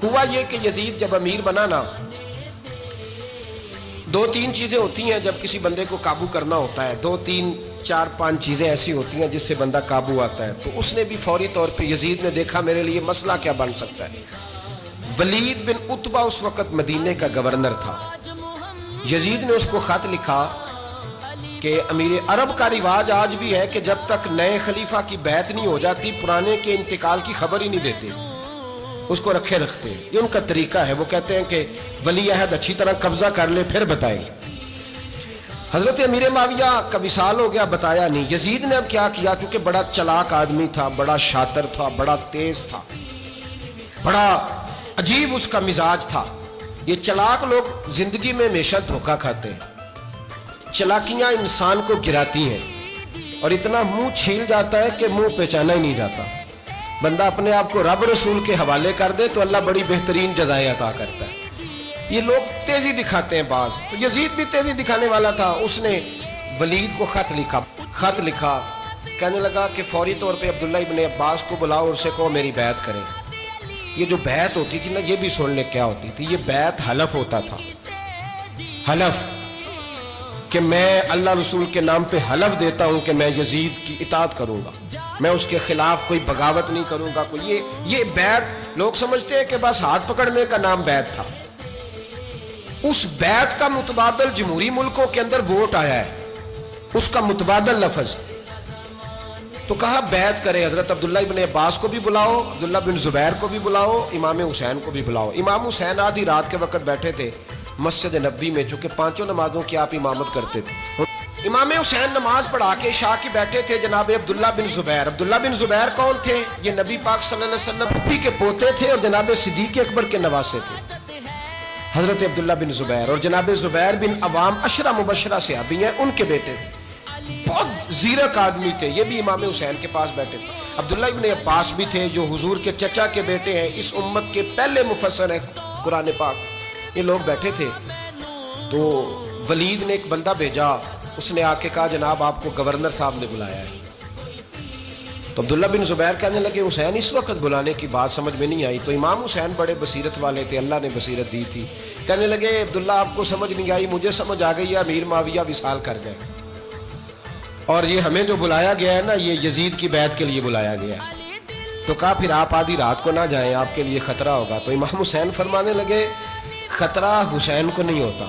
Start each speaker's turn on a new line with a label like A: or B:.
A: ہوا یہ کہ یزید جب امیر بنا نا، دو تین چیزیں ہوتی ہیں جب کسی بندے کو قابو کرنا ہوتا ہے، دو تین چار پانچ چیزیں ایسی ہوتی ہیں جس سے بندہ قابو آتا ہے. تو اس نے بھی فوری طور پہ، یزید نے دیکھا میرے لیے مسئلہ کیا بن سکتا ہے. ولید بن عتبہ اس وقت مدینے کا گورنر تھا. یزید نے اس کو خط لکھا کہ امیر عرب کا رواج آج بھی ہے کہ جب تک نئے خلیفہ کی بیعت نہیں ہو جاتی پرانے کے انتقال کی خبر ہی نہیں دیتے، اس کو رکھے رکھتے. یہ ان کا طریقہ ہے. وہ کہتے ہیں کہ ولی عہد اچھی طرح قبضہ کر لے پھر بتائیں گے. حضرت امیر معاویہ کا وصال ہو گیا، بتایا نہیں. یزید نے اب کیا کیا، کیونکہ بڑا چلاک آدمی تھا، بڑا شاطر تھا، بڑا تیز تھا، بڑا عجیب اس کا مزاج تھا. یہ چلاک لوگ زندگی میں ہمیشہ دھوکہ کھاتے ہیں. چلاکیاں انسان کو گراتی ہیں اور اتنا منہ چھیل جاتا ہے کہ منہ پہچانا ہی نہیں جاتا. بندہ اپنے آپ کو رب رسول کے حوالے کر دے تو اللہ بڑی بہترین جزائیں عطا کرتا ہے. یہ لوگ تیزی دکھاتے ہیں بعض. تو یزید بھی تیزی دکھانے والا تھا. اس نے ولید کو خط لکھا کہنے لگا کہ فوری طور پہ عبداللہ ابن عباس کو بلاؤ اور اسے کہو میری بیعت کریں. یہ جو بیعت ہوتی تھی نا، یہ بھی سن لے کیا ہوتی تھی. یہ بیعت حلف ہوتا تھا. حلف کہ میں اللہ رسول کے نام پہ حلف دیتا ہوں کہ میں یزید کی اطاعت کروں گا، میں اس کے خلاف کوئی بغاوت نہیں کروں گا. یہ بیعت لوگ سمجھتے ہیں کہ بس ہاتھ پکڑنے کا نام بیعت تھا. اس بیعت کا متبادل جمہوری ملکوں کے اندر ووٹ آیا ہے، اس کا متبادل لفظ. تو کہا بیعت کرے. حضرت عبداللہ ابن عباس کو بھی بلاؤ، عبداللہ بن زبیر کو بھی بلاؤ، امام حسین کو بھی بلاؤ. امام حسین آدھی رات کے وقت بیٹھے تھے مسجد نبوی میں، چونکہ پانچوں نمازوں کی آپ امامت کرتے تھے. امام حسین نماز پڑھا کے عشاء کی بیٹھے تھے. جناب عبداللہ بن زبیر. عبداللہ بن زبیر کون تھے؟ یہ نبی پاک صلی اللہ علیہ وسلم پھپھی کے پوتے تھے اور جناب صدیق اکبر کے نواسے تھے. حضرت عبداللہ بن زبیر اور جناب زبیر بن عوام عشرہ مبشرہ صحابی ہیں، ان کے بیٹے تھے. بہت زیرک آدمی تھے. یہ بھی امام حسین کے پاس بیٹھے تھے. عبداللہ ابن عباس بھی تھے جو حضور کے چچا کے بیٹے ہیں، اس امت کے پہلے مفسر ہیں قرآن پاک. یہ لوگ بیٹھے تھے. تو ولید نے ایک بندہ بھیجا. اس نے آ کے کہا جناب آپ کو گورنر صاحب نے بلایا ہے. تو عبداللہ بن زبیر کہنے لگے حسین اس وقت بلانے کی بات سمجھ میں نہیں آئی. تو امام حسین بڑے بصیرت والے تھے، اللہ نے بصیرت دی تھی. کہنے لگے عبداللہ آپ کو سمجھ نہیں آئی، مجھے سمجھ آ گئی ہے، امیر معاویہ وصال کر گئے اور یہ ہمیں جو بلایا گیا ہے نا، یہ یزید کی بیعت کے لیے بلایا گیا ہے. تو کہا پھر آپ آدھی رات کو نہ جائیں، آپ کے لیے خطرہ ہوگا. تو امام حسین فرمانے لگے خطرہ حسین کو نہیں ہوتا،